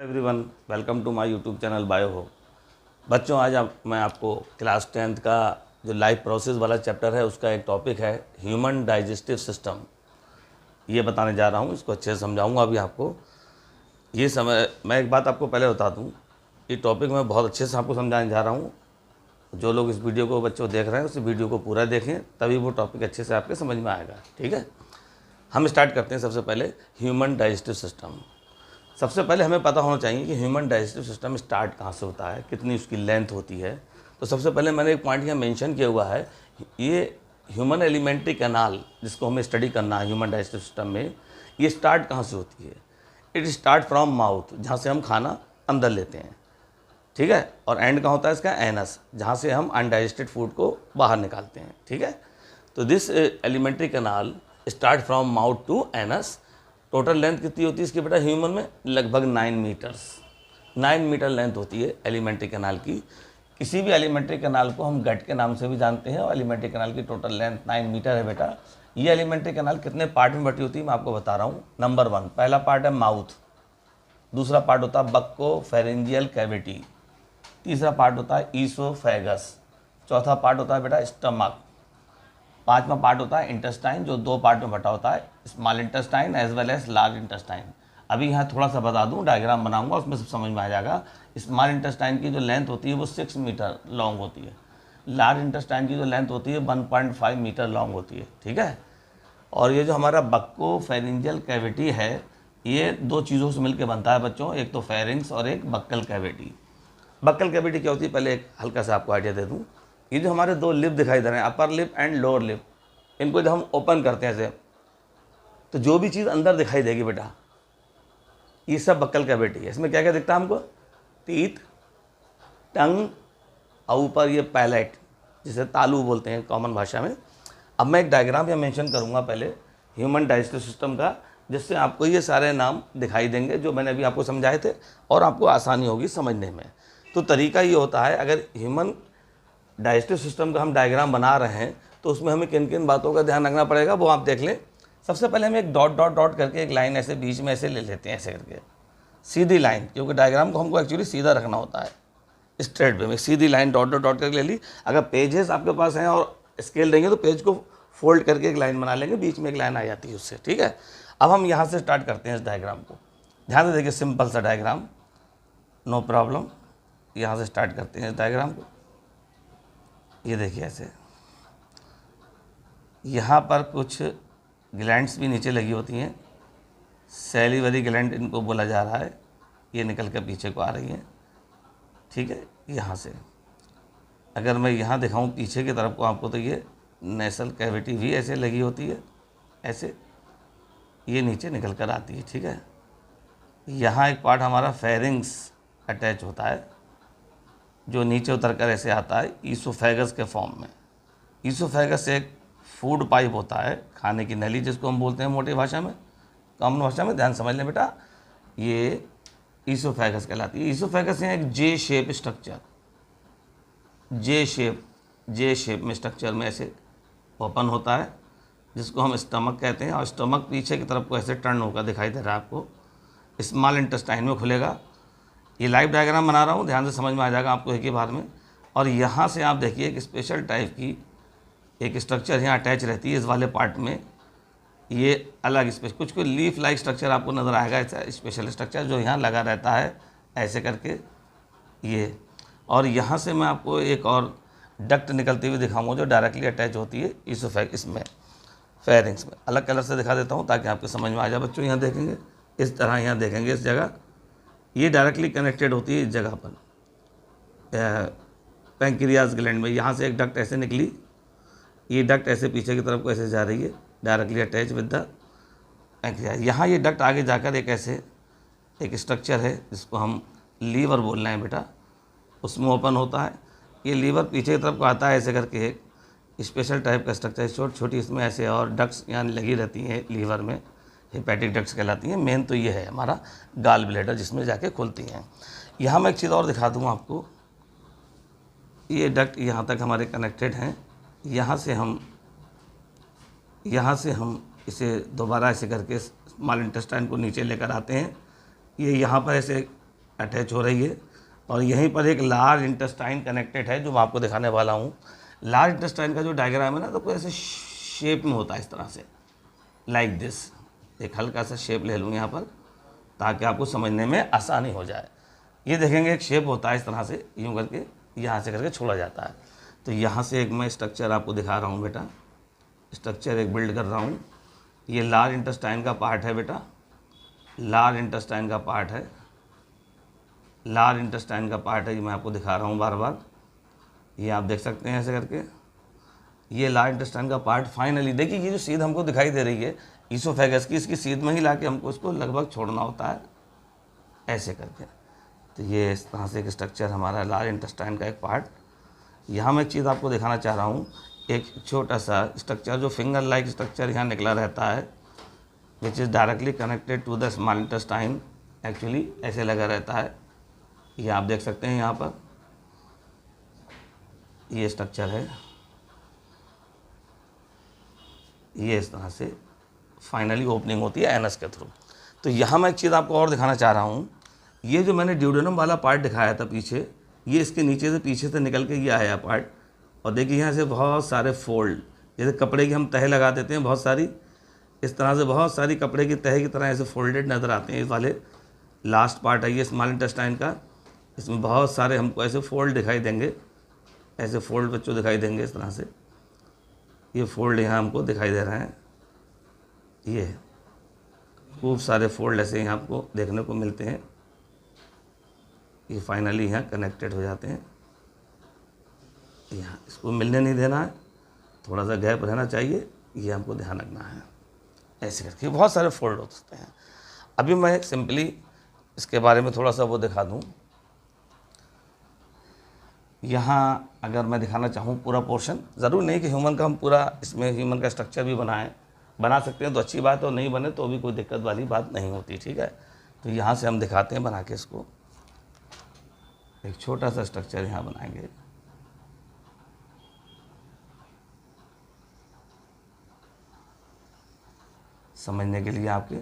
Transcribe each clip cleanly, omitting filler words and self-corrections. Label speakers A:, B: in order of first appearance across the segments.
A: Everyone, welcome to my YouTube channel बायो हो। बच्चों, आज मैं आपको क्लास 10th का जो लाइफ प्रोसेस वाला चैप्टर है उसका एक टॉपिक है ह्यूमन डाइजेस्टिव सिस्टम, ये बताने जा रहा हूँ। इसको अच्छे से समझाऊंगा अभी आपको। ये समय मैं एक बात आपको पहले बता दूँ, ये टॉपिक मैं बहुत अच्छे से आपको समझाने जा रहा हूँ। जो लोग इस वीडियो को बच्चों देख रहे हैं उस वीडियो को पूरा देखें, तभी वो टॉपिक अच्छे से आपके समझ में आएगा। ठीक है, हम स्टार्ट करते हैं। सबसे पहले ह्यूमन डाइजेस्टिव सिस्टम। सबसे पहले हमें पता होना चाहिए कि ह्यूमन डाइजेस्टिव सिस्टम स्टार्ट कहाँ से होता है, कितनी उसकी लेंथ होती है। तो सबसे पहले मैंने एक पॉइंट यहाँ मेंशन किया हुआ है, ये ह्यूमन एलिमेंट्री कैनाल जिसको हमें स्टडी करना है ह्यूमन डाइजेस्टिव सिस्टम में, ये स्टार्ट कहाँ से होती है। इट स्टार्ट फ्रॉम माउथ, जहाँ से हम खाना अंदर लेते हैं। ठीक है, और एंड कहाँ होता है इसका, एनस, जहाँ से हम अनडाइजेस्टेड फूड को बाहर निकालते हैं। ठीक है, तो this alimentary canal start from mouth to anus. Total length कितनी होती है इसकी बेटा ह्यूमन में, लगभग 9 मीटर्स। 9 मीटर लेंथ होती है एलिमेंट्री कैनाल की। किसी भी एलिमेंट्री कैनाल को हम गट के नाम से भी जानते हैं, और एलिमेंट्री कैनाल की टोटल लेंथ 9 मीटर है बेटा। ये एलिमेंट्री कैनाल कितने पार्ट में बटी होती है मैं आपको बता रहा हूँ। नंबर 1, पहला पार्ट है माउथ, दूसरा पार्ट होता है बक्को फेरेंजियल कैविटी, तीसरा पार्ट होता है ईसोफेगस, चौथा पार्ट होता है बेटा स्टमक, पांचवा पार्ट होता है इंटेस्टाइन, जो 2 पार्ट में बटा होता है, small intestine as well as large intestine. अभी यहाँ थोड़ा सा बता दूँ, डायग्राम बनाऊंगा उसमें सब समझ में आ जाएगा। स्मॉल इंटेस्टाइन की जो लेंथ होती है वो 6 मीटर लॉन्ग होती है। लार्ज इंटेस्टाइन की जो लेंथ होती है 1.5 मीटर लॉन्ग होती है। ठीक है, और ये जो हमारा बक्को फेरेंजियल कैविटी है, ये 2 चीज़ों से मिलकर बनता है बच्चों, एक तो फेरिंग्स और एक बक्कल कैविटी। बक्कल कैविटी क्या होती है, पहले एक हल्का सा आपको आइडिया दे दूँ। ये जो हमारे 2 लिप दिखाई दे रहे हैं, upper lip and lower lip, इनको जब हम ओपन करते हैं ऐसे, तो जो भी चीज़ अंदर दिखाई देगी बेटा, ये सब बक्कल कैविटी है। इसमें क्या क्या दिखता है हमको, टीथ, टंग, और ऊपर ये पैलेट, जिसे तालू बोलते हैं कॉमन भाषा में। अब मैं एक डायग्राम यहाँ मेंशन करूँगा पहले ह्यूमन डाइजेस्टिव सिस्टम का, जिससे आपको ये सारे नाम दिखाई देंगे जो मैंने अभी आपको समझाए थे, और आपको आसानी होगी समझने में। तो तरीका ये होता है, अगर ह्यूमन डाइजेस्टिव सिस्टम का हम डायग्राम बना रहे हैं तो उसमें हमें किन किन बातों का ध्यान रखना पड़ेगा वो आप देख लें। सबसे पहले हम एक डॉट डॉट डॉट करके एक लाइन ऐसे बीच में ऐसे ले लेते हैं, ऐसे करके सीधी लाइन, क्योंकि डायग्राम को हमको एक्चुअली सीधा रखना होता है, स्ट्रेट वे में सीधी लाइन डॉट डॉट डॉट करके ले ली। अगर पेजेस आपके पास हैं और स्केल देंगे तो पेज को फोल्ड करके एक लाइन बना लेंगे, बीच में एक लाइन आ जाती है उससे। ठीक है, अब हम यहाँ से स्टार्ट करते हैं इस डायग्राम को। ध्यान से देखिए, सिंपल सा डायग्राम, नो प्रॉब्लम। यहाँ से स्टार्ट करते हैं इस डायग्राम को। ये देखिए ऐसे, यहाँ पर कुछ ग्लैंड्स भी नीचे लगी होती हैं, सैलिवरी ग्लैंड इनको बोला जा रहा है। ये निकल कर पीछे को आ रही हैं। ठीक है, यहाँ से अगर मैं यहाँ दिखाऊँ पीछे की तरफ को आपको, तो ये नेसल कैविटी भी ऐसे लगी होती है, ऐसे ये नीचे निकल कर आती है। ठीक है, यहाँ एक पार्ट हमारा फेरिंग्स अटैच होता है, जो नीचे उतर कर ऐसे आता है ईसोफेगस के फॉर्म में। ईसोफेगस एक फूड पाइप होता है, खाने की नली जिसको हम बोलते हैं मोटी भाषा में, कॉमन भाषा में ध्यान समझ लें बेटा, ये ईसोफेगस कहलाती है। ईसोफेगस है एक जे शेप स्ट्रक्चर, जे शेप में स्ट्रक्चर में ऐसे ओपन होता है, जिसको हम स्टमक कहते हैं, और स्टमक पीछे की तरफ को ऐसे टर्न होकर दिखाई दे रहा है आपको, स्मॉल इंटेस्टाइन में खुलेगा। ये लाइव डायग्राम बना रहा हूँ, ध्यान से समझ में आ जाएगा आपको एक ही बार में। और यहाँ से आप देखिए एक स्पेशल टाइप की एक स्ट्रक्चर यहाँ अटैच रहती है इस वाले पार्ट में, ये अलग स्पेशल कुछ कोई लीफ लाइक स्ट्रक्चर आपको नज़र आएगा, ऐसा स्पेशल स्ट्रक्चर जो यहाँ लगा रहता है ऐसे करके ये। और यहाँ से मैं आपको एक और डक्ट निकलती हुई दिखाऊंगा जो डायरेक्टली अटैच होती है इसमें फेरिंग्स में। अलग कलर से दिखा देता हूँ ताकि आपको समझ में आ जाए बच्चों। यहाँ देखेंगे इस तरह, यहाँ देखेंगे इस जगह, ये डायरेक्टली कनेक्टेड होती है इस जगह पर पैंक्रियाज ग्लैंड में। यहाँ से एक डक्ट ऐसे निकली, ये डक्ट ऐसे पीछे की तरफ को ऐसे जा रही है, directly attach with the pancreas. यहाँ ये डक्ट आगे जाकर एक ऐसे एक स्ट्रक्चर है जिसको हम लीवर बोल रहे हैं बेटा, उसमें ओपन होता है। ये लीवर पीछे की तरफ को आता है ऐसे करके, एक स्पेशल टाइप का स्ट्रक्चर, छोटी छोटी इसमें ऐसे और डक्ट्स यहाँ लगी रहती हैं लीवर में, हेपेटिक डक्ट्स कहलाती हैं। मेन तो ये है हमारा गाल ब्लैडर जिसमें जाके खुलती हैं। यहाँ मैं एक चीज़ और दिखा दूँ आपको, ये डक्ट यहाँ तक हमारे कनेक्टेड हैं। यहाँ से हम इसे दोबारा ऐसे करके स्मॉल इंटेस्टाइन को नीचे लेकर आते हैं। ये यहाँ पर ऐसे अटैच हो रही है और यहीं पर एक लार्ज इंटेस्टाइन कनेक्टेड है जो मैं आपको दिखाने वाला हूँ। लार्ज इंटेस्टाइन का जो डायग्राम है ना, तो कोई ऐसे शेप में होता है इस तरह से, लाइक दिस। एक हल्का सा शेप ले लूँ यहाँ पर ताकि आपको समझने में आसानी हो जाए। ये देखेंगे एक शेप होता है इस तरह से, यूँ करके यहाँ से करके छोड़ा जाता है। तो यहाँ से एक मैं स्ट्रक्चर आपको दिखा रहा हूँ बेटा, स्ट्रक्चर एक बिल्ड कर रहा हूँ। ये लार्ज इंटेस्टाइन का पार्ट है बेटा, लार्ज इंटेस्टाइन का पार्ट है, लार्ज इंटेस्टाइन का पार्ट है, ये मैं आपको दिखा रहा हूँ बार बार। ये आप देख सकते हैं ऐसे करके, ये लार्ज इंटेस्टाइन का पार्ट। फाइनली देखिए ये जो सीध हमको दिखाई दे रही है ईसोफेगस की, इसकी सीध में ही लाके हमको इसको लगभग छोड़ना होता है ऐसे करके। तो ये इस तरह से एक स्ट्रक्चर हमारा लार्ज इंटेस्टाइन का एक पार्ट। यहाँ मैं एक चीज़ आपको दिखाना चाह रहा हूँ, एक छोटा सा स्ट्रक्चर जो फिंगर लाइक स्ट्रक्चर यहाँ निकला रहता है, which is directly connected to the small intestine. Actually ऐसे लगा रहता है, ये आप देख सकते हैं यहाँ पर, ये स्ट्रक्चर है, ये इस तरह से फाइनली ओपनिंग होती है एनस के थ्रू। तो यहाँ मैं एक चीज़ आपको और दिखाना चाह रहा हूँ, ये जो मैंने ड्यूडेनम वाला पार्ट दिखाया था पीछे, ये इसके नीचे से पीछे से निकल के ये आया पार्ट। और देखिए यहाँ से बहुत सारे फोल्ड, जैसे कपड़े की हम तह लगा देते हैं बहुत सारी, इस तरह से बहुत सारी कपड़े की तह की तरह ऐसे फोल्डेड नज़र आते हैं। इस वाले लास्ट पार्ट है ये स्मॉल इंटेस्टाइन का, इसमें बहुत सारे हमको ऐसे फोल्ड दिखाई देंगे, ऐसे फोल्ड बच्चों दिखाई देंगे इस तरह से। ये फोल्ड यहाँ हमको दिखाई दे रहे हैं, ये खूब सारे फोल्ड ऐसे यहाँ आपको देखने को मिलते हैं। ये फाइनली यहाँ कनेक्टेड हो जाते हैं। यहाँ इसको मिलने नहीं देना है, थोड़ा सा गैप रहना चाहिए, ये हमको ध्यान रखना है। ऐसे करके बहुत सारे फोल्ड हो सकते हैं। अभी मैं सिंपली इसके बारे में थोड़ा सा वो दिखा दूँ। यहाँ अगर मैं दिखाना चाहूँ पूरा पोर्शन, ज़रूर नहीं कि ह्यूमन का हम पूरा इसमें ह्यूमन का स्ट्रक्चर भी बनाएं, बना सकते हैं तो अच्छी बात है, और नहीं बने तो भी कोई दिक्कत वाली बात नहीं होती, ठीक है। तो यहाँ से हम दिखाते हैं बना के इसको, एक छोटा सा स्ट्रक्चर यहाँ बनाएंगे। समझने के लिए आपके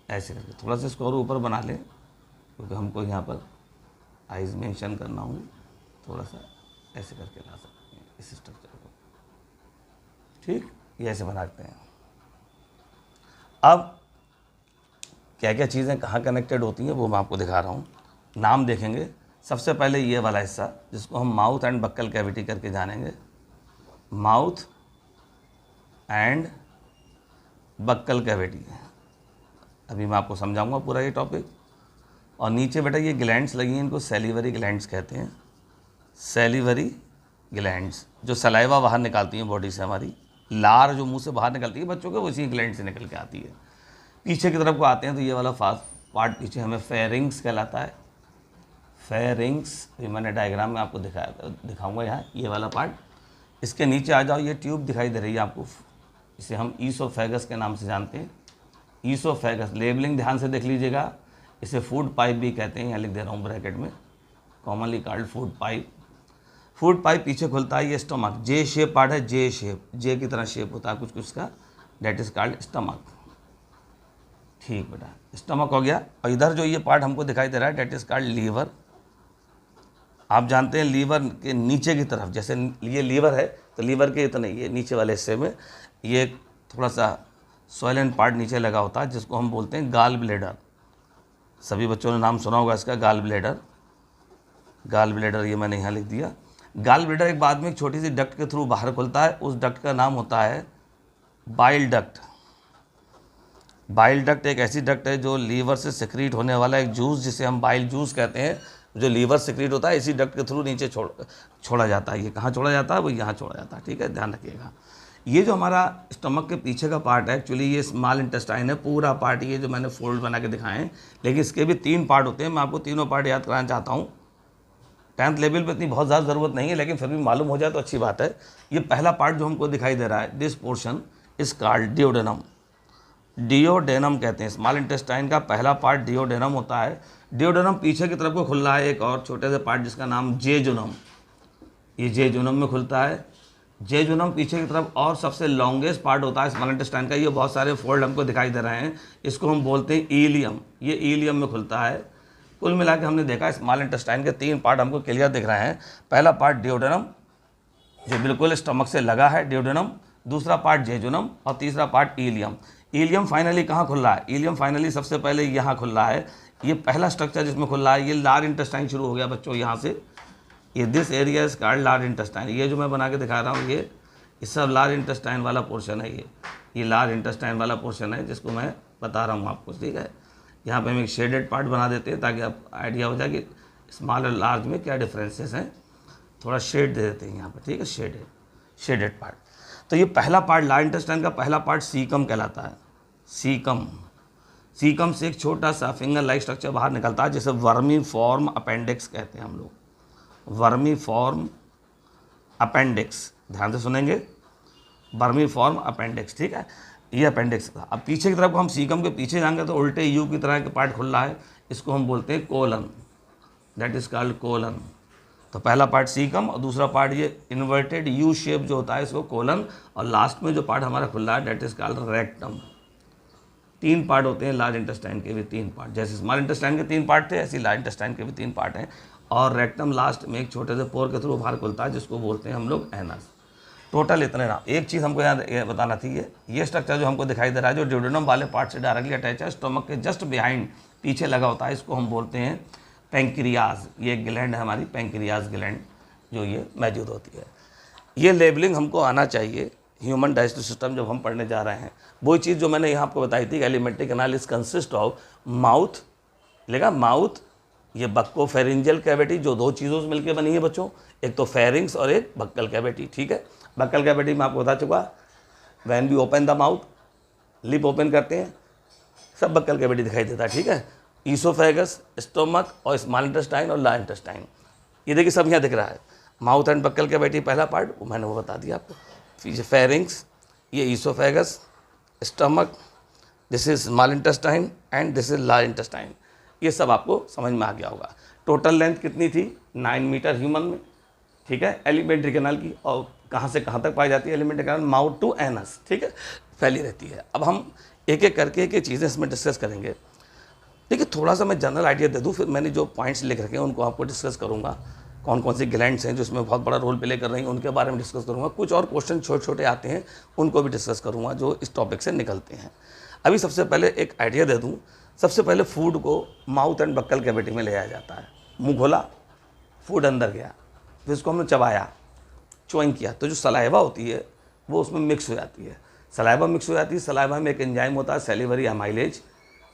A: ऐसे करके थोड़ा सा इसको और ऊपर बना लें, क्योंकि हमको यहाँ पर आइज मेंशन करना हूँ, थोड़ा सा ऐसे करके ला सकते हैं इस स्ट्रक्चर को, ठीक। ये ऐसे बनाते हैं। अब क्या क्या चीज़ें कहाँ कनेक्टेड होती हैं वो मैं आपको दिखा रहा हूँ। नाम देखेंगे, सबसे पहले ये वाला हिस्सा जिसको हम माउथ एंड बक्कल कैविटी करके जानेंगे, माउथ एंड बक्कल कैविटी। अभी मैं आपको समझाऊंगा पूरा ये टॉपिक। और नीचे बेटा ये ग्लैंड्स लगी हैं, इनको सैलिवरी ग्लैंड्स कहते हैं। सैलिवरी ग्लैंड्स जो सलाइवा बाहर निकालती हैं बॉडी से, हमारी लार जो मुंह से बाहर निकलती है बच्चों के, वो इसी ग्लैंड से निकल के आती है। पीछे की तरफ को आते हैं तो ये वाला पार्ट पीछे हमें फेरिंग्स कहलाता है। फेरिंग्स ये मैंने डायग्राम में आपको दिखाऊंगा यहाँ, ये वाला पार्ट। इसके नीचे आ जाओ, ये ट्यूब दिखाई दे रही है आपको, इसे हम ईसोफेगस के नाम से जानते हैं। ईसोफेगस लेबलिंग ध्यान से देख लीजिएगा, इसे फूड पाइप भी कहते हैं, यहाँ लिख दे रहा हूँ ब्रैकेट में, commonly called food pipe. Food pipe पीछे खुलता है, ये स्टमक, जे शेप पार्ट है, जे शेप, जे की तरह शेप होता है कुछ कुछ का, डेट इज कॉल्ड स्टमक। ठीक बेटा, स्टमक हो गया। और इधर जो ये पार्ट हमको दिखाई दे रहा है डेट इज कॉल्ड लीवर। आप जानते हैं लीवर के नीचे की तरफ, जैसे ये लीवर है तो लीवर के इतने ये नीचे वाले हिस्से में ये थोड़ा सा सोइलेंट पार्ट नीचे लगा होता है जिसको हम बोलते हैं गाल ब्लेडर। सभी बच्चों ने नाम सुना होगा इसका, गाल ब्लेडर। गाल ब्लेडर ये मैंने यहाँ लिख दिया। गाल ब्लेडर एक बाद में एक छोटी सी डक्ट के थ्रू बाहर खुलता है, उस डक्ट का नाम होता है बाइल डक्ट। बाइल डक्ट एक ऐसी डक्ट है जो लीवर से सिक्रीट होने वाला एक जूस, जिसे हम बाइल जूस कहते हैं, जो लीवर सिक्रीट होता है, इसी डक्ट के थ्रू नीचे छोड़ा जाता है। ये कहाँ छोड़ा जाता है? वो यहाँ छोड़ा जाता है, ठीक है, ध्यान रखिएगा। ये जो हमारा स्टमक के पीछे का पार्ट है, एक्चुअली ये स्मॉल इंटेस्टाइन है पूरा पार्ट, ये जो मैंने फोल्ड बना के दिखाए हैं, लेकिन इसके भी 3 पार्ट होते हैं। मैं आपको तीनों पार्ट याद कराना चाहता हूँ। 10th लेवल पे इतनी बहुत ज़्यादा ज़रूरत नहीं है, लेकिन फिर भी मालूम हो जाए तो अच्छी बात है। ये पहला पार्ट जो हमको दिखाई दे रहा है, दिस पोर्शन इज कॉल्ड डियोडेनम। डियोडेनम कहते हैं, स्मॉल इंटेस्टाइन का पहला पार्ट डियोडेनम होता है। डियोडेनम पीछे की तरफ को खुल रहा है एक और छोटे से पार्ट जिसका नाम जेजुनम। ये जेजुनम में खुलता है। जेजुनम पीछे की तरफ और सबसे लॉन्गेस्ट पार्ट होता है स्मॉल इंटेस्टाइन का। ये बहुत सारे फोल्ड हमको दिखाई दे रहे हैं, इसको हम बोलते हैं ईलियम। ये ईलियम में खुलता है। कुल मिला के हमने देखा स्मॉल इंटेस्टाइन के 3 पार्ट हमको क्लियर दिख रहे हैं। पहला पार्ट ड्यूडेनम जो बिल्कुल स्टमक से लगा है, ड्यूडेनम। दूसरा पार्ट जेजुनम और तीसरा पार्ट ईलियम। ईलियम फाइनली कहाँ खुल रहा है? ईलियम फाइनली सबसे पहले यहाँ खुल रहा है। ये पहला स्ट्रक्चर जिसमें खुल रहा है, ये लार्ज इंटेस्टाइन शुरू हो गया बच्चों यहाँ से। ये this area is called large intestine. ये जो मैं बना के दिखा रहा हूँ ये सब लार्ज इंटेस्टाइन वाला पोर्शन है। ये लार्ज इंटेस्टाइन वाला पोर्शन है जिसको मैं बता रहा हूँ आपको, ठीक है। यहाँ पे हम एक शेडेड पार्ट बना देते हैं ताकि आप आइडिया हो जाए कि स्मॉल और लार्ज में क्या डिफरेंसेस हैं। थोड़ा शेड दे देते हैं यहाँ पर, ठीक है, शेडेड पार्ट। तो ये पहला पार्ट लार्ज इंटेस्टाइन का पहला पार्ट सीकम कहलाता है। सीकम से एक छोटा सा फिंगर लाइक स्ट्रक्चर बाहर निकलता है जिसे वर्मीफॉर्म अपेंडिक्स कहते हैं हम लोग। वर्मीफॉर्म अपेंडिक्स, ध्यान से सुनेंगे, वर्मीफॉर्म अपेंडिक्स, ठीक है। ये अपेंडिक्स था। अब पीछे की तरफ हम सीकम के पीछे जाएंगे तो उल्टे यू की तरह के पार्ट खुल रहा है, इसको हम बोलते हैं colon, that is called colon. तो पहला पार्ट सीकम और दूसरा पार्ट ये इन्वर्टेड यू शेप जो होता है इसको कोलन, और लास्ट में जो पार्ट हमारा खुल रहा है that is called rectum. 3 part होते हैं लार्ज इंटेस्टाइन के भी 3 पार्ट। जैसे स्मॉल इंटेस्टाइन के 3 पार्ट थे, ऐसे लार्ज इंटेस्टाइन के भी 3 पार्ट हैं। और रेक्टम लास्ट में एक छोटे से पोर के थ्रू बाहर खुलता है जिसको बोलते हैं हम लोग एनस। टोटल इतने ना। एक चीज़ हमको यहाँ ये बताना थी, ये स्ट्रक्चर जो हमको दिखाई दे रहा है जो ड्यूडेनम वाले पार्ट से डायरेक्टली अटैच है, स्टमक के जस्ट बिहाइंड पीछे लगा होता है, इसको हम बोलते हैं पैंक्रियाज। ये ग्लैंड है हमारी पैंक्रियाज ग्लैंड जो ये मौजूद होती है। ये लेबलिंग हमको आना चाहिए ह्यूमन डाइजेस्टिव सिस्टम जब हम पढ़ने जा रहे हैं। वही चीज़ जो मैंने यहाँ आपको बताई थी, alimentary canal is consist of mouth, लेगा माउथ, ये बक्कोफेरिंजियल कैविटी जो 2 चीज़ों से मिलकर बनी है बच्चों, एक तो फेरिंग्स और एक बक्कल कैविटी, ठीक है। बक्कल कैविटी में आपको बता चुका, when we open the mouth, lip open करते हैं, सब बक्कल कैविटी दिखाई देता है, ठीक है। ईसोफेगस, स्टोमक और स्मॉल इंटेस्टाइन और लार्ज इंटेस्टाइन, ये देखिए सब यहाँ दिख रहा है। माउथ एंड बक्कल कैविटी पहला पार्ट, वो मैंने वो बता दिया आपको। फिर फेरिंग्स, ये oesophagus, stomach, this is small intestine and this is large intestine. ये सब आपको समझ में आ गया होगा। टोटल लेंथ कितनी थी? 9 मीटर ह्यूमन में, ठीक है, एलिमेंट्री कैनाल की। और कहाँ से कहाँ तक पाई जाती है alimentary canal? Mouth to anus, ठीक है, फैली रहती है। अब हम एक एक करके एक चीज़ें इसमें डिस्कस करेंगे। देखिए थोड़ा सा मैं जनरल आइडिया दे दूँ, फिर मैंने जो पॉइंट्स लिख रखे हैं उनको आपको डिस्कस करूँगा। कौन कौन सी ग्लैंड्स हैं जो इसमें बहुत बड़ा रोल प्ले कर रही हैं उनके बारे में डिस्कस करूँगा। कुछ और क्वेश्चन छोटे छोटे आते हैं उनको भी डिस्कस करूँगा जो इस टॉपिक से निकलते हैं। अभी सबसे पहले एक आइडिया दे दूँ। सबसे पहले फूड को माउथ एंड बक्कल कैविटी में ले आया जाता है। मुंह खोला, फूड अंदर गया, फिर उसको हमने चबाया, च्युइंग किया, तो जो सलाइवा होती है वो उसमें मिक्स हो जाती है। सलाइवा मिक्स हो जाती है। सलाइवा में एक एंजाइम होता है सैलिवरी एमाइलेज,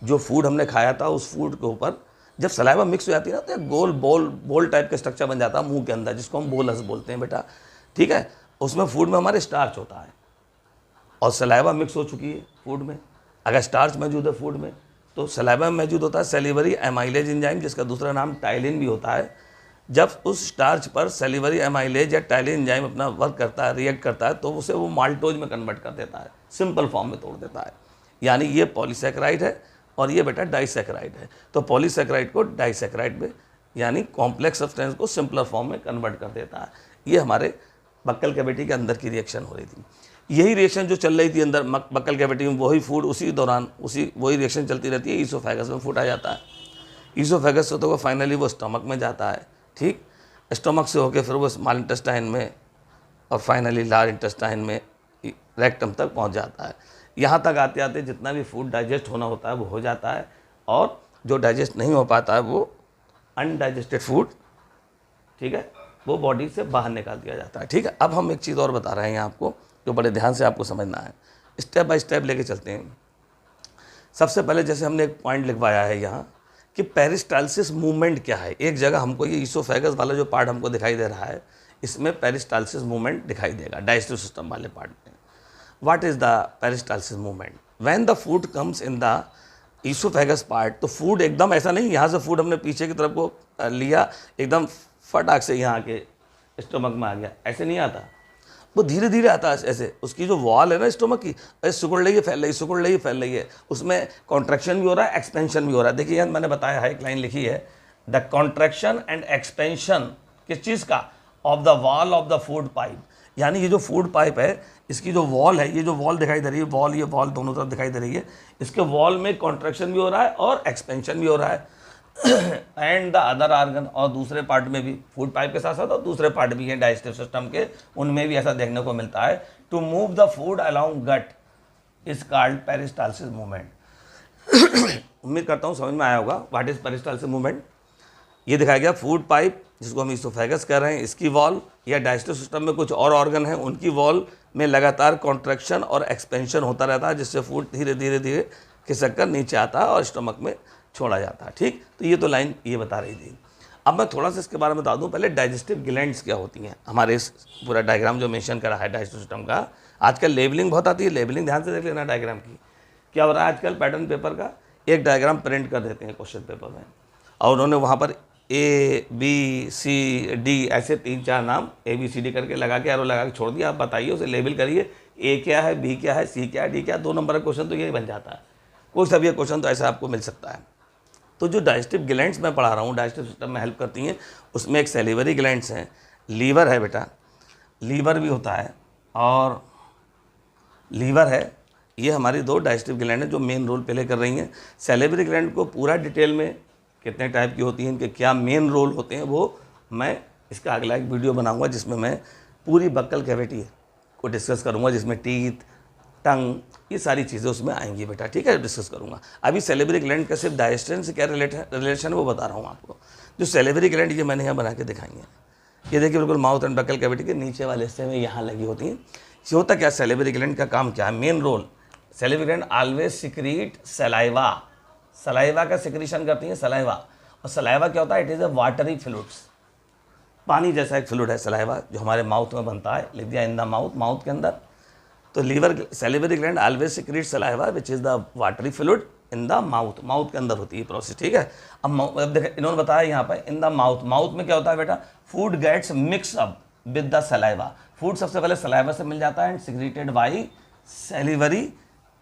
A: जो फूड हमने खाया था उस फूड के ऊपर जब सलाइवा मिक्स हो जाती है ना तो एक गोल बोल टाइप का स्ट्रक्चर बन जाता है मुंह के अंदर, जिसको हम बोलस बोलते हैं बेटा, ठीक है। उसमें फूड में हमारे स्टार्च होता है और सलाइवा मिक्स हो चुकी है फूड में। अगर स्टार्च मौजूद है फूड में तो सलाइवा में मौजूद होता है सैलिवरी एमाइलेज एंजाइम, जिसका दूसरा नाम टाइलिन भी होता है। जब उस स्टार्च पर सैलिवरी एमाइलेज या टाइलिन एंजाइम अपना वर्क करता है, रिएक्ट करता है, तो उसे वो माल्टोज में कन्वर्ट कर देता है, सिंपल फॉर्म में तोड़ देता है। यानी ये पॉलीसैकेराइड है और ये बेटा डाइसैकेराइड है। तो पॉलीसैकेराइड को डाइसैकेराइड में यानी कॉम्प्लेक्स सब्सटेंस को सिंपलर फॉर्म में कन्वर्ट कर देता है। ये हमारे बक्कल कैविटी के अंदर की रिएक्शन हो रही थी। यही रिएक्शन जो चल रही थी अंदर बक्कल कैविटी में, वही फूड उसी दौरान वही रिएक्शन चलती रहती है। ईसोफेगस में फूड आ जाता है। ईसोफेगस से तो वो फाइनली वो स्टमक में जाता है, ठीक। स्टमक से होकर फिर वो स्मॉल इंटेस्टाइन में और फाइनली लार्ज इंटेस्टाइन में रेक्टम तक पहुंच जाता है। यहाँ तक आते आते जितना भी फूड डाइजेस्ट होना होता है वो हो जाता है, और जो डाइजेस्ट नहीं हो पाता है वो अनडाइजेस्टेड फूड, ठीक है, वो बॉडी से बाहर निकाल दिया जाता है, ठीक है। अब हम एक चीज़ और बता रहे हैं आपको जो बड़े ध्यान से आपको समझना है। स्टेप बाय स्टेप लेके चलते हैं। सबसे पहले जैसे हमने एक पॉइंट लिखवाया है यहाँ कि पेरिस्टाल्सिस मूवमेंट क्या है। एक जगह हमको ये ईसोफेगस वाला जो पार्ट हमको दिखाई दे रहा है, इसमें पेरिस्टाल्सिस मूवमेंट दिखाई देगा डाइजेस्टिव सिस्टम वाले पार्ट में। What is the peristalsis movement? When the food comes in the oesophagus part, तो फूड एकदम ऐसा नहीं यहाँ से फूड हमने पीछे की तरफ को लिया एकदम फटाक से यहाँ के स्टमक में आ गया, ऐसे नहीं आता। वो धीरे धीरे आता है ऐसे। उसकी जो वॉल है ना स्टोमक की, ऐसे सिकुड़ रही है, फैल रही है, सिकुड़ रही है, फैल रही है। उसमें कॉन्ट्रैक्शन भी हो रहा है, एक्सपेंशन भी हो रहा है। देखिए यहाँ मैंने बताया है, एक लाइन लिखी है, द कॉन्ट्रैक्शन एंड एक्सपेंशन किस चीज़ का? Of the wall of the food pipe. यानी ये जो फूड पाइप है, इसकी जो वॉल है, ये जो वॉल दिखाई दे रही है, वॉल, ये वॉल दोनों तरफ दिखाई दे रही है, इसके वॉल में कॉन्ट्रैक्शन भी हो रहा है और एक्सपेंशन भी हो रहा है। एंड द अदर ऑर्गन, और दूसरे पार्ट में भी, फूड पाइप के साथ साथ और दूसरे पार्ट भी हैं डाइजेस्टिव सिस्टम के, उनमें भी ऐसा देखने को मिलता है। To move the food along gut is called peristalsis movement. उम्मीद करता हूँ समझ में आया होगा व्हाट इज पेरिस्टालसिस मूवमेंट। ये दिखाया गया फूड पाइप, जिसको हम इसोफेगस कह रहे हैं, इसकी वॉल, या डाइजेस्टिव सिस्टम में कुछ और ऑर्गन हैं, उनकी वॉल में लगातार कॉन्ट्रैक्शन और एक्सपेंशन होता रहता है, जिससे फूड धीरे धीरे धीरे खिसक कर नीचे आता है और स्टमक में छोड़ा जाता है। ठीक, तो ये तो लाइन ये बता रही थी। अब मैं थोड़ा सा इसके बारे में बता दूं। पहले डाइजेस्टिव ग्लैंड्स क्या होती हैं, हमारे इस पूरा डायग्राम जो मेंशन करा है डाइजेस्टिव सिस्टम का। आजकल लेबलिंग बहुत आती है, लेबलिंग ध्यान से देख लेना डायग्राम की। क्या हो रहा है आजकल, पैटर्न पेपर का एक डायग्राम प्रिंट कर देते हैं क्वेश्चन पेपर में, और उन्होंने वहाँ पर ABCD ऐसे 3-4 नाम ABCD करके लगा के, एरो लगा के छोड़ दिया। आप बताइए, उसे लेबल करिए, A क्या है, B क्या है, C क्या है, D क्या है। 2 नंबर का क्वेश्चन तो यही बन जाता है। कोई सा भी क्वेश्चन तो ऐसा आपको मिल सकता है। तो जो डाइजेस्टिव ग्लैंड्स मैं पढ़ा रहा हूँ, डाइजेस्टिव सिस्टम में हेल्प करती हैं, उसमें एक सैलिवरी ग्लैंड्स हैं, लीवर है बेटा, लीवर भी होता है, और लीवर है। ये हमारी 2 डाइजेस्टिव ग्लैंड हैं जो मेन रोल प्ले कर रही हैं। सैलिवरी ग्लैंड को पूरा डिटेल में कितने टाइप की होती हैं, इनके क्या मेन रोल होते हैं, वो मैं इसका अगला एक वीडियो बनाऊंगा, जिसमें मैं पूरी बक्कल कैविटी को डिस्कस करूंगा, जिसमें टीथ, टंग, ये सारी चीज़ें उसमें आएंगी बेटा। ठीक है, डिस्कस करूंगा। अभी सैलिवरी ग्लैंड का सिर्फ डाइजेशन से क्या रिलेशन है वो बता रहा हूँ आपको। जो सैलिवरी ग्लैंड ये मैंने यहाँ बना के दिखाई है, ये देखिए बिल्कुल माउथ एंड बक्कल कैविटी के नीचे वाले हिस्से में यहाँ लगी होती हैं। ये होता क्या, सैलिवरी ग्लैंड का काम क्या है, main role. Salivary gland always secrete saliva, saliva का सिक्रीशन करती है, सलाइवा। और सलाइवा क्या होता है, it is a watery fluids, पानी जैसा एक फ्लूइड है सलाइवा, जो हमारे माउथ में बनता है। लिख दिया इन द माउथ, माउथ के अंदर। तो liver, salivary gland always secrete saliva which is the watery fluid in the mouth, mouth के अंदर होती है प्रोसेस। ठीक है, अब देखिए इन्होंने बताया यहाँ पर इन द माउथ, माउथ में क्या होता है बेटा, food gets mix up with the saliva. Food सबसे पहले सलाइवा से मिल जाता है and secreted by salivary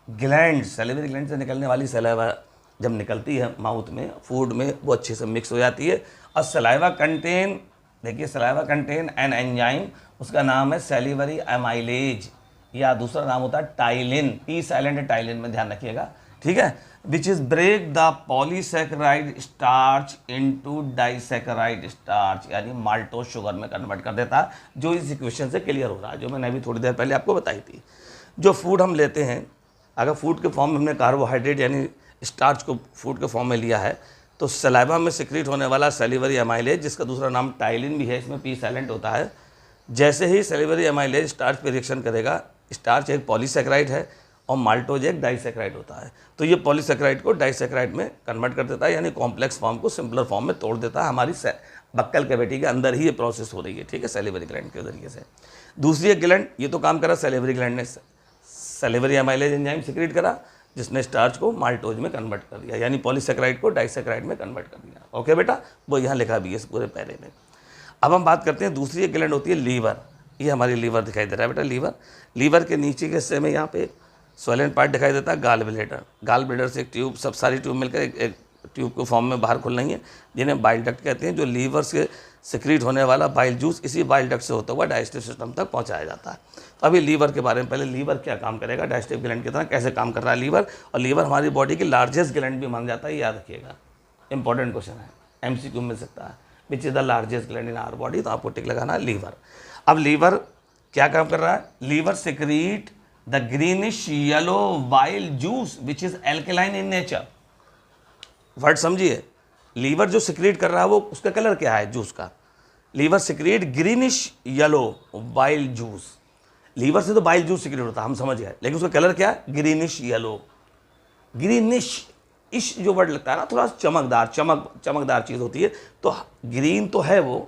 A: gland. Salivary gland से निकलने वाली सलाइवा जब निकलती है माउथ में, फूड में, वो अच्छे से मिक्स हो जाती है। और सलाइवा कंटेन, देखिए सलाइवा कंटेन एन एंजाइम, उसका नाम है सैलिवरी एमाइलेज, या दूसरा नाम होता है टाइलिन, पी साइलेंट है टाइलिन में, ध्यान रखिएगा। ठीक है, which is break the polysaccharide starch into disaccharide starch, यानी माल्टोज शुगर में कन्वर्ट कर देता है, जो इस इक्वेशन से क्लियर हो रहा है, जो मैंने अभी थोड़ी देर पहले आपको बताई थी। जो फूड हम लेते हैं, अगर फूड के फॉर्म में हमने कार्बोहाइड्रेट यानी स्टार्च को फूड के फॉर्म में लिया है, तो सलाइवा में सिक्रीट होने वाला सैलिवरी एमाइलेज, जिसका दूसरा नाम टाइलिन भी है, इसमें पी साइलेंट होता है। जैसे ही सैलिवरी एमाइलेज स्टार्च पे रिएक्शन करेगा, स्टार्च एक पॉलीसैकेराइड है और माल्टोज एक डाइसैकेराइड होता है, तो ये पॉलीसैकेराइड को डाइसैकेराइड में कन्वर्ट कर देता है, यानी कॉम्प्लेक्स फॉर्म को सिंपलर फॉर्म में तोड़ देता है। हमारी बक्कल कैविटी के अंदर ही ये प्रोसेस हो रही है। ठीक है, सैलिवरी ग्लैंड के जरिए से। दूसरी एक ग्लैंड, ये तो काम करा सैलिवरी ग्लैंड ने, सैलिवरी एमाइलेज एंजाइम सिक्रीट करा, जिसने स्टार्च को माल्टोज में कन्वर्ट कर दिया, यानी पॉलीसैकेराइड को डाइसैकेराइड में कन्वर्ट कर दिया। ओके बेटा, वो यहाँ लिखा भी है इस पूरे पैरे में। अब हम बात करते हैं, दूसरी एक ग्लैंड होती है लीवर। ये हमारी लीवर दिखाई दे रहा है बेटा, लीवर। लीवर के नीचे के हिस्से में यहाँ पे सोलेंट पार्ट दिखाई देता है, गाल ब्लेडर। गाल ब्लेडर से एक ट्यूब, सब सारी ट्यूब मिलकर एक ट्यूब के फॉर्म में बाहर खुल रही है, जिन्हें बाइल डक्ट कहते हैं। जो लीवर से सिक्रीट होने वाला बाइल जूस इसी बाइल डक्ट से होता हुआ डाइजेस्टिव सिस्टम तक पहुंचाया जाता है। तो अभी लीवर के बारे में, पहले लीवर क्या काम करेगा, डाइजेस्टिव ग्लैंड की तरह कैसे काम कर रहा है लीवर। और लीवर हमारी बॉडी की लार्जेस्ट ग्लैंड भी माना जाता है, याद रखिएगा, इंपॉर्टेंट क्वेश्चन है, MCQ मिल सकता है। Which is the largest gland in our body, तो आपको टिक लगाना है लीवर। अब लीवर क्या काम कर रहा है, liver secrete the greenish yellow bile juice which is alkaline in nature. Word समझिए, लीवर जो सिक्रीट कर रहा है वो, उसका कलर क्या है जूस का, liver secrete greenish yellow bile juice. Liver से तो बाइल जूस सिक्रीट होता है, हम समझ गए, लेकिन उसका कलर क्या है, ग्रीनिश येलो। ग्रीनिश, इश जो वर्ड लगता है ना, थोड़ा चमकदार, चमकदार चीज़ होती है, तो ग्रीन तो है वो,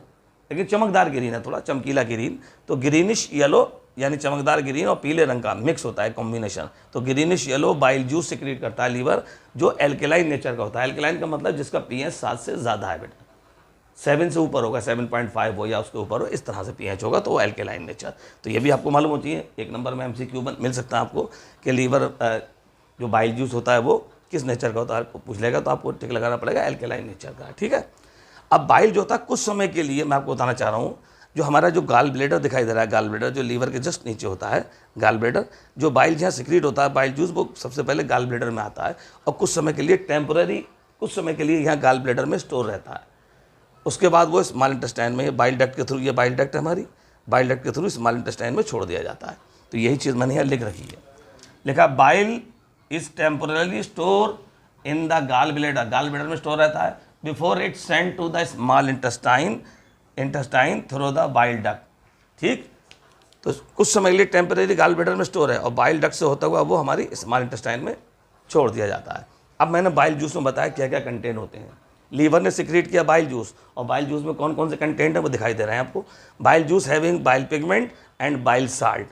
A: लेकिन चमकदार ग्रीन है, थोड़ा चमकीला ग्रीन। तो ग्रीनिश येलो यानी चमकदार ग्रीन और पीले रंग का मिक्स होता है कॉम्बिनेशन, तो greenish yellow bile juice secrete करता है लीवर, जो एल्केलाइन नेचर का होता है। एल्केलाइन का मतलब जिसका pH 7 से ज़्यादा है बेटा, 7 से ऊपर होगा, 7.5 हो या उसके ऊपर हो, इस तरह से pH होगा, तो वो एल्केलाइन नेचर। तो ये भी आपको मालूम होती है, एक नंबर में MCQ मिल सकता है आपको कि लीवर जो बाइल जूस होता है वो किस नेचर का होता है, पूछ लेगा तो आपको टिक लगाना पड़ेगा, एल्केलाइन नेचर का। ठीक है, अब बाइल जो होता है कुछ समय के लिए, मैं आपको बताना चाह रहा हूँ, जो हमारा जो गाल ब्लेडर दिखाई दे रहा है, गाल ब्लेडर जो लीवर के जस्ट नीचे होता है, गाल ब्लेडर, जो बाइल जहाँ सिक्रीट होता है बाइल जूस, वो सबसे पहले गाल ब्लेडर में आता है और कुछ समय के लिए टेम्पररी, कुछ समय के लिए यहाँ गाल ब्लेडर में स्टोर रहता है। उसके बाद वो स्मॉल इंटेस्टाइन में बाइल डक्ट के थ्रू, ये बाइल डक्ट है हमारी, बाइल डक्ट के थ्रू स्मॉल इंटेस्टाइन में छोड़ दिया जाता है। तो यही चीज़ मैंने यहाँ लिख रखी है, लिखा bile is temporarily store in the gall bladder, gall bladder में स्टोर रहता है before it send to the small intestine through the bile duct. ठीक, तो कुछ समय के लिए टेम्परेरी गाल ब्लेडर में स्टोर है और बाइल डक्ट से होता हुआ वो हमारी स्मॉल इंटेस्टाइन में छोड़ दिया जाता है। अब मैंने बाइल जूस में बताया क्या क्या कंटेंट होते हैं। लीवर ने सिक्रीट किया बाइल जूस, और बाइल जूस में कौन कौन से कंटेंट है वो दिखाई दे रहे हैं आपको। Bile juice having bile pigment and bile salt,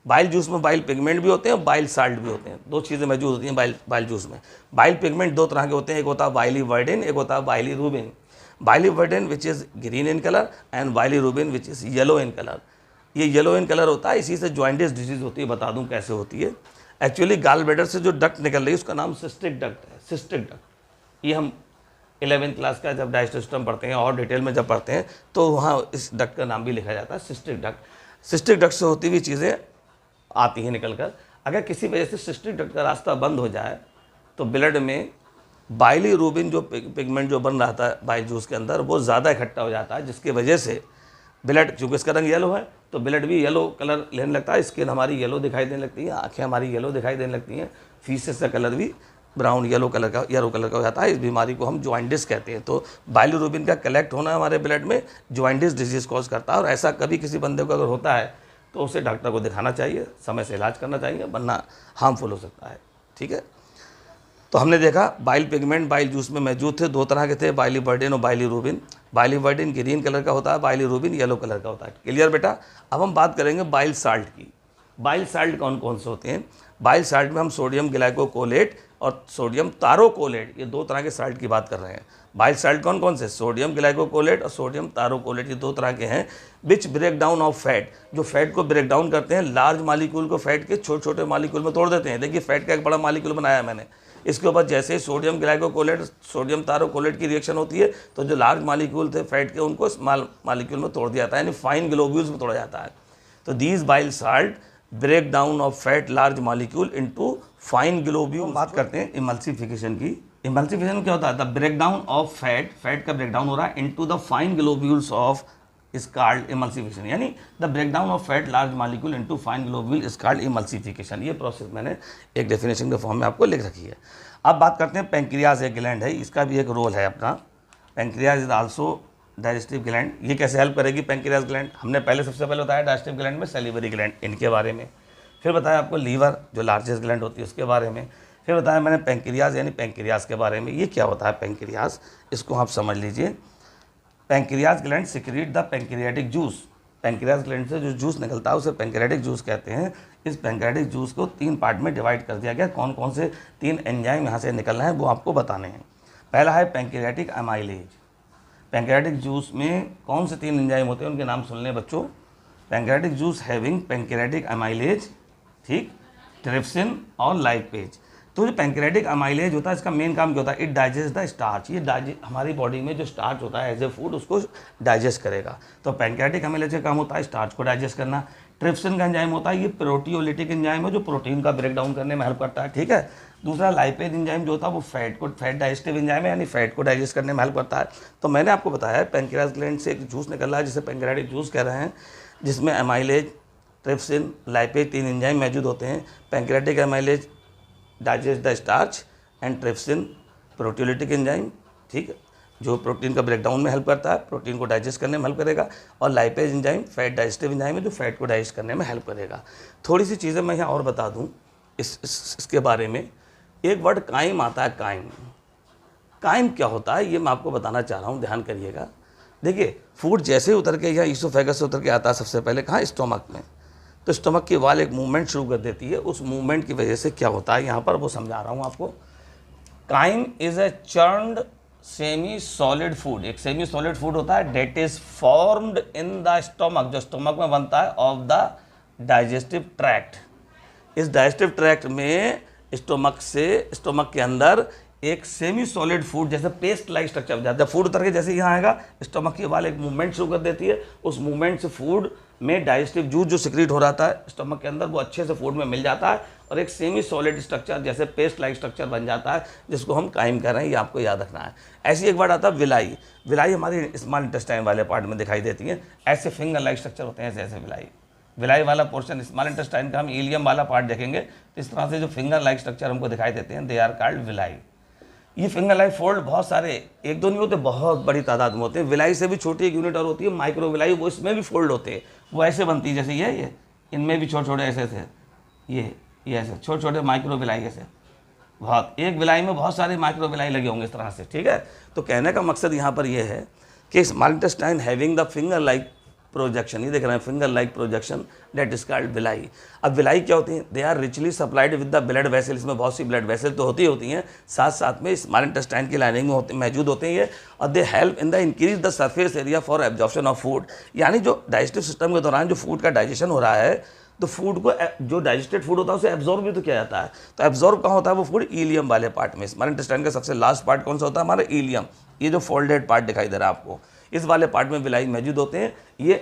A: bile juice में बाइल पिगमेंट भी होते हैं और बाइल साल्ट भी होते हैं, दो चीज़ें मौजूद होती हैं बाइल जूस में। बाइल पिगमेंट दो तरह के होते हैं, एक होता है बाइलीवर्डिन, एक होता है bilirubin. Biliverdin which is green in colour and bilirubin which is yellow in colour. ये येलो इन कलर होता है, इसी से जॉइंटिस डिजीज़ होती है, बता दूं कैसे होती है। एक्चुअली गाल ब्लेडर से जो डक्ट निकल रही है उसका नाम सिस्टिक डक्ट है, सिस्टिक डक्ट। ये हम 11th क्लास का जब डाइजेस्टिव सिस्टम पढ़ते हैं और डिटेल में जब पढ़ते हैं तो वहाँ इस डक्ट का नाम भी लिखा जाता है सिस्टिक डक्ट। सिस्टिक डक्ट से होती हुई चीज़ें आती हैं निकल कर। अगर किसी वजह से सिस्टिक डक्ट का रास्ता बंद हो जाए तो ब्लड में बाइलीरुबिन जो पिगमेंट जो बन रहा था बाइल जूस के अंदर वो ज़्यादा इकट्ठा हो जाता है, जिसकी वजह से ब्लड, क्योंकि इसका रंग येलो है तो ब्लड भी येलो कलर लेने लगता है, स्किन हमारी येलो दिखाई देने लगती है, आँखें हमारी येलो दिखाई देने लगती हैं, फीसेस का कलर भी ब्राउन येलो कलर का हो जाता है। इस बीमारी को हम जॉइंटिस कहते हैं। तो बाइलीरुबिन का कलेक्ट होना हमारे ब्लड में जॉइंटिस डिजीज़ कॉज करता है, और ऐसा कभी किसी बंदे को अगर होता है तो उसे डॉक्टर को दिखाना चाहिए, समय से इलाज करना चाहिए, वरना हार्मफुल हो सकता है। ठीक है, तो हमने देखा बाइल पिगमेंट बाइल जूस में मौजूद थे, दो तरह के थे, बाइलीवर्डिन और बाइलीरुबिन। बाइलीवर्डिन ग्रीन कलर का होता है, बाइलीरुबिन येलो कलर का होता है। क्लियर बेटा। अब हम बात करेंगे बाइल साल्ट की। बाइल साल्ट कौन कौन से होते हैं? बाइल साल्ट में हम सोडियम ग्लाइकोकोलेट और सोडियम तारोकोलेट, ये दो तरह के साल्ट की बात कर रहे हैं। बाइल साल्ट कौन कौन से? सोडियम ग्लाइकोकोलेट और सोडियम तारोकोलेट, ये दो तरह के हैं। Which break down of fat, जो फैट को ब्रेक डाउन करते हैं, लार्ज मालिक्यूल को फैट के छोटे छोटे मालिक्यूल में तोड़ देते हैं। देखिए फैट का एक बड़ा मालिक्यूल बनाया है मैंने, इसके ऊपर जैसे ही सोडियम ग्लाइकोकोलेट सोडियम तारोकोलेट की रिएक्शन होती है तो जो लार्ज मालिक्यूल थे फैट के उनको स्मॉल मालिक्यूल में तोड़ दिया जाता है, यानी फाइन ग्लोब्यूल्स में तोड़ा जाता है। तो these bile salt break down of fat large molecule into fine globule. बात करते हैं इमल्सिफिकेशन की। इमल्सिफिकेशन क्या होता है? The break down of fat, fat का ब्रेक डाउन हो रहा है into the fine globules of is called emulsification, यानी the breakdown of fat large molecule into fine globule is called emulsification। ये प्रोसेस मैंने एक डेफिनेशन के फॉर्म में आपको लिख रखी है। अब बात करते हैं पैंक्रियाज, एक ग्लैंड है, इसका भी एक रोल है अपना। Pancreas is also digestive gland. ये कैसे हेल्प करेगी पैंक्रियाज ग्लैंड? हमने पहले सबसे पहले बताया डाइजेस्टिव ग्लैंड में सैलिवरी ग्लैंड, इनके बारे में। फिर बताया आपको लीवर जो लार्जेस्ट ग्लैंड होती है उसके बारे में। फिर बताया मैंने पैंक्रियाज यानी पैंक्रियाज के बारे में। ये क्या होता है पैंक्रियाज, इसको आप समझ लीजिए। Pancreas gland secrete the pancreatic juice. Pancreas gland से जो जूस निकलता है उसे पैंक्रियाटिक जूस कहते हैं। इस पैंक्रियाटिक जूस को 3 पार्ट में डिवाइड कर दिया गया। कौन कौन से 3 एंजाइम यहाँ से निकलना है वो आपको बताने हैं। पहला है पैंक्रियाटिक अमाइलेज। पैंक्रियाटिक जूस में कौन से 3 एंजाइम होते हैं उनके नाम सुन लें बच्चों। Pancreatic juice having pancreatic amylase, ठीक, ट्रिप्सिन और लाइपेज। तो जो पैंक्रियाटिक अमाइलेज होता है इसका मेन काम क्या होता है? It digest the starch. ये हमारी बॉडी में जो स्टार्च होता है एज ए फूड उसको डाइजेस्ट करेगा। तो पैंक्रियाटिक अमाइलेज का काम होता है स्टार्च को डाइजेस्ट करना। ट्रिप्सिन का एंजाइम होता है, ये प्रोटियोलिटिक एंजाइम है जो प्रोटीन का ब्रेक डाउन करने में हेल्प करता है, ठीक है। दूसरा लाइपेज एंजाइम जो होता है वो फैट डाइजेस्टिव एंजाइम है, यानी फैट को डाइजेस्ट करने में हेल्प करता है। तो मैंने आपको बताया पैंक्रियाज ग्लैंड से एक जूस निकल रहा है जिसे पैंक्रियाटिक जूस कह रहे हैं, जिसमें अमाइलेज, ट्रिप्सिन, लाइपेज 3 एंजाइम मौजूद होते हैं। Pancreatic amylase digest the starch and trypsin proteolytic enzyme, ठीक है, जो प्रोटीन का ब्रेकडाउन में हेल्प करता है, प्रोटीन को डाइजेस्ट करने में हेल्प करेगा। और lipase enzyme fat digestive enzyme है जो फैट को डाइजेस्ट करने में हेल्प करेगा। थोड़ी सी चीज़ें मैं यहाँ और बता दूँ इसके बारे में। एक वर्ड काइम आता है, काइम। काइम क्या होता है ये मैं आपको बताना चाह रहा हूँ, ध्यान करिएगा। देखिए फूड जैसे ही उतर के यहाँ ईसोफेगस से उतर के आता है सबसे पहले कहाँ? स्टोमक में। तो स्टोमक की वाल एक मूवमेंट शुरू कर देती है। उस मूवमेंट की वजह से क्या होता है यहाँ पर वो समझा रहा हूँ आपको। Chyme is a churned semi solid food. एक सेमी सॉलिड फूड होता है that is formed in the stomach, जो स्टोमक में बनता है, ऑफ द डाइजेस्टिव ट्रैक्ट। इस डाइजेस्टिव ट्रैक्ट में स्टोमक के अंदर एक सेमी सॉलिड फूड जैसे पेस्ट लाइक स्ट्रक्चर बन जाता है। फूड उतर के जैसे यहाँ आएगा, स्टमक की वाल एक मूवमेंट शुरू कर देती है, उस मूवमेंट से फूड में डाइजेस्टिव जूस जो सिक्रीट हो रहा है स्टमक के अंदर वो अच्छे से फूड में मिल जाता है और एक सेमी सॉलिड स्ट्रक्चर जैसे पेस्ट लाइक स्ट्रक्चर बन जाता है, जिसको हम काइम कर रहे हैं, ये आपको याद रखना है। ऐसी एक वर्ड आता है विलाई। विलाई हमारी स्मॉल इंटेस्टाइन वाले पार्ट में दिखाई देती है, ऐसे फिंगर लाइक स्ट्रक्चर होते हैं, ऐसे ऐसे विलाई। विलाई वाला पोर्शन स्मॉल इंटेस्टाइन का हम इलियम वाला पार्ट देखेंगे, तो इस तरह से जो फिंगर लाइक स्ट्रक्चर हमको दिखाई देते हैं, दे आर कॉल्ड विलाई। ये फिंगर लाइक फोल्ड बहुत सारे, एक दो नहीं होते, बहुत बड़ी तादाद में होते हैं। विलाई से भी छोटी एक यूनिट और होती है माइक्रो विलाई, वो इसमें भी फोल्ड होते हैं, वो ऐसे बनती है जैसे ये इनमें भी छोटे छोटे ऐसे थे, ये ऐसे छोटे छोटे माइक्रो विलाई ऐसे, बहुत एक विलाई में बहुत सारे माइक्रो विलाई लगे होंगे इस तरह से, ठीक है। तो कहने का मकसद यहाँ पर ये है कि small intestine having the finger like projection, ये देख रहे हैं finger like projection, that is called villi. अब विलाई क्या होती है? They are richly supplied with the blood vessel. इसमें बहुत सी ब्लड वेसल तो होती हैं, साथ साथ में स्मॉल इंटेस्टाइन की लाइनिंग में मौजूद होते हैं ये, और they help in the increase the surface area for absorption of food. यानी जो डाइजेस्टिव सिस्टम के दौरान जो फूड का डाइजेशन हो रहा है, तो फूड को जो डाइजेस्टेड फूड होता है उसे एब्जॉर्ब भी तो किया जाता है। तो एब्जॉर्ब कहाँ होता है वो फूड? इलियम वाले पार्ट में। स्मॉल इंटेस्टाइन का सबसे लास्ट पार्ट कौन सा होता है? हमारा इलियम। ये जो फोल्डेड पार्ट दिखाई दे रहा है आपको, इस वाले पार्ट में विलाई मौजूद होते हैं। ये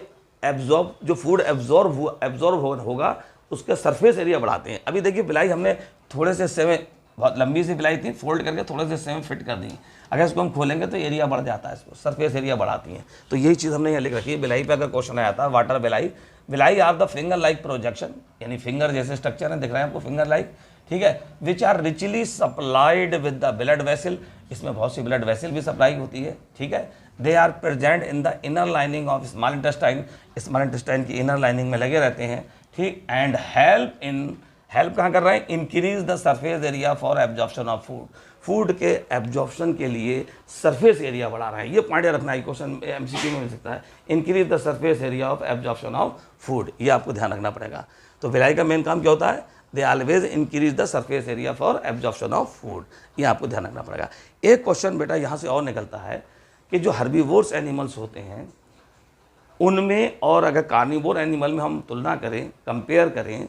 A: एब्जॉर्ब, जो फूड एब्जॉर्ब होगा उसका सरफेस एरिया बढ़ाते हैं। अभी देखिए विलाई हमने थोड़े से हिस्से में, बहुत लंबी सी विलाई थी, फोल्ड करके थोड़े से हिस्से में फिट कर दी। अगर इसको हम खोलेंगे तो एरिया बढ़ जाता है, इसको सरफेस एरिया बढ़ाती हैं। तो यही चीज़ हमने यहाँ लिख रखी है। विलाई पे अगर क्वेश्चन आया था, water villi, villi are the finger like projection, यानी फिंगर जैसे स्ट्रक्चर है, दिख रहे हैं आपको फिंगर लाइक, ठीक है, which are richly supplied with the blood vessel. इसमें बहुत सी ब्लड वेसल भी सप्लाई होती है, ठीक है। They are present in the inner lining of small intestine, small intestine की इनर लाइनिंग में लगे रहते हैं, ठीक। एंड हेल्प कहाँ कर रहे हैं? Increase the surface area for absorption of food. Food के एब्जॉर्प्शन के लिए सरफेस एरिया बढ़ा रहा है। ये पॉइंट रखना है, क्वेश्चन एमसीक्यू में मिल सकता है। Increase the surface area of absorption of food, ये आपको ध्यान रखना पड़ेगा। तो विलाई का मेन काम क्या होता है? They always increase the surface area for absorption of food, ये आपको ध्यान रखना पड़ेगा। एक क्वेश्चन बेटा यहाँ से और निकलता है कि जो हर्बीवोर्स एनिमल्स होते हैं उनमें और अगर कार्निवोर एनिमल में हम तुलना करें, कंपेयर करें,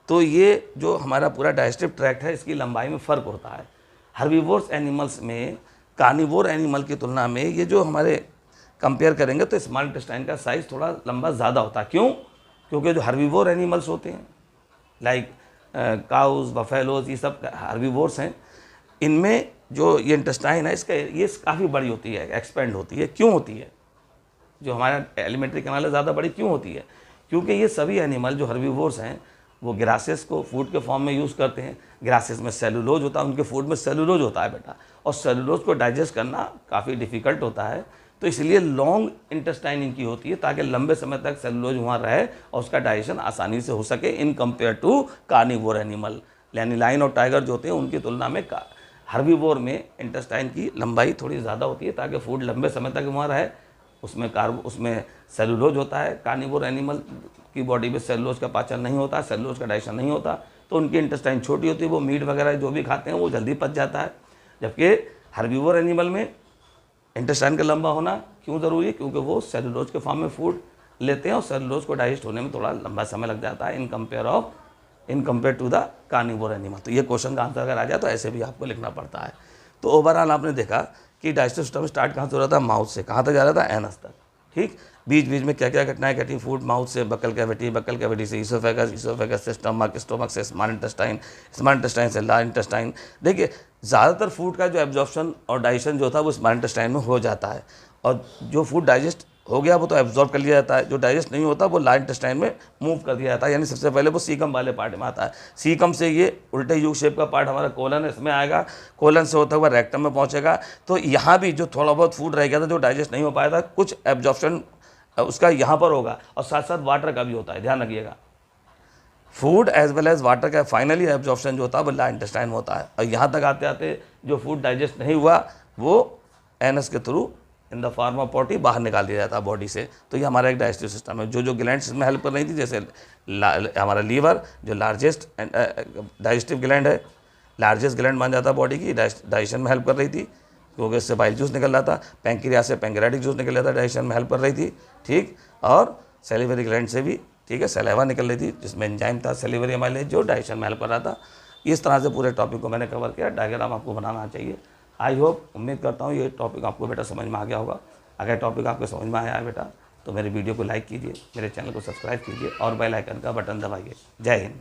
A: तो ये जो हमारा पूरा डाइजेस्टिव ट्रैक्ट है इसकी लंबाई में फ़र्क होता है। हर्बीवोर्स एनिमल्स में कार्निवोर एनिमल की तुलना में ये जो हमारे कंपेयर करेंगे तो स्मॉल इंटेस्टाइन का साइज़ थोड़ा लंबा ज़्यादा होता है। क्यों? क्योंकि जो हर्बीवोर एनिमल्स होते हैं लाइक काउज, बफेलोज, ये सब हर्बीवोर्स हैं, इनमें जो ये इंटेस्टाइन है इसका ये काफ़ी बड़ी होती है, एक्सपेंड होती है। क्यों होती है? जो हमारा एलिमेंट्री कैनाल है ज़्यादा बड़ी क्यों होती है? क्योंकि ये सभी एनिमल जो हर्बीवोर्स हैं वो ग्रासेस को फूड के फॉर्म में यूज़ करते हैं। ग्रासेस में सेलुलोज होता है, उनके फूड में सेलुलोज होता है बेटा, और सेलुलोज को डाइजेस्ट करना काफ़ी डिफ़िकल्ट होता है। तो इसलिए लॉन्ग इंटेस्टाइन इनकी होती है ताकि लंबे समय तक सेलुलोज वहाँ रहे और उसका डाइजेशन आसानी से हो सके in compare to carnivore animal. यानी लायन और टाइगर जो होते हैं उनकी तुलना में हर्बीवोर में इंटेस्टाइन की लंबाई थोड़ी ज़्यादा होती है ताकि फूड लंबे समय तक वहाँ रहे। उसमें सेलुलोज होता है। कार्निवोर एनिमल की बॉडी में सेलुलोज का पाचन नहीं होता, सेलुलोज का डाइजेशन नहीं होता, तो उनकी इंटेस्टाइन छोटी होती है, वो मीट वगैरह जो भी खाते हैं वो जल्दी पच जाता है। जबकि हर्बीवोर एनिमल में इंटेस्टाइन का लंबा होना क्यों ज़रूरी है? क्योंकि वो सेलुलोज के फॉर्म में फूड लेते हैं और सेलुलोज को डाइजेस्ट होने में थोड़ा लंबा समय लग जाता है in compare to the carnivore animal. तो ये क्वेश्चन का आंसर अगर आ जाए तो ऐसे भी आपको लिखना पड़ता है। तो ओवरऑल आपने देखा कि डाइजेस्टिव सिस्टम स्टार्ट कहाँ से हो रहा था? माउथ से। कहाँ तक जा रहा था? एनस तक, ठीक। बीच बीच में क्या क्या घटनाएं घटी? फूड माउथ से बक्कल कैविटी से ईसोफेगस से स्टमक से स्मॉल इंटेस्टाइन से लार्ज इंटेस्टाइन। देखिए ज़्यादातर फूड का जो एब्जॉर्प्शन और डाइजेशन जो था वो स्मॉल इंटेस्टाइन में हो जाता है, और जो फूड डाइजेस्ट हो गया वो तो एब्जॉर्ब कर लिया जाता है, जो डाइजेस्ट नहीं होता वो लार्ज इंटेस्टाइन में मूव कर दिया जाता है। यानी सबसे पहले वो सीकम वाले पार्ट में आता है। सीकम से ये उल्टे यू शेप का पार्ट हमारा कोलन है, इसमें आएगा, कोलन से होता हुआ रेक्टम में पहुंचेगा। तो यहाँ भी जो थोड़ा बहुत फूड रह गया था जो डाइजेस्ट नहीं हो पाया था, कुछ एब्जॉर्प्शन उसका यहाँ पर होगा, और साथ साथ वाटर का भी होता है, ध्यान रखिएगा। Food as well as water का फाइनली एब्जॉर्प्शन जो होता है वो लार्ज इंटेस्टाइन में होता है, और यहाँ तक आते आते जो फूड डाइजेस्ट नहीं हुआ वो एनस के through in the form of potty बाहर निकाल दिया जाता है बॉडी से। तो ये हमारा एक डाइजेस्टिव सिस्टम है। जो ग्लैंड्स इसमें हेल्प कर रही थी, जैसे हमारा लीवर जो लार्जेस्ट डाइजेस्टिव ग्लैंड है, लार्जेस्ट ग्लैंड मान जाता है बॉडी की, डाइजेशन में हेल्प कर रही थी क्योंकि इससे बाइल जूस निकल रहा था। पैंक्रियास से पैंक्रियाटिक जूस निकल रहा था, डाइजेशन में हेल्प कर रही थी, ठीक। और सेलिवरी ग्लैंड से भी, ठीक है, सलाइवा निकल रही थी जिसमें एंजाइम था सेलिवरी अमाइलेज जो डाइजेशन में हेल्प कर रहा था। इस तरह से पूरे टॉपिक को मैंने कवर किया। डायग्राम आपको बनाना चाहिए आई होप, उम्मीद करता हूँ ये टॉपिक आपको बेटा समझ में आ गया होगा। अगर टॉपिक आपको समझ में आया है बेटा तो मेरे वीडियो को लाइक कीजिए, मेरे चैनल को सब्सक्राइब कीजिए और बेल आइकन का बटन दबाइए। जय हिंद।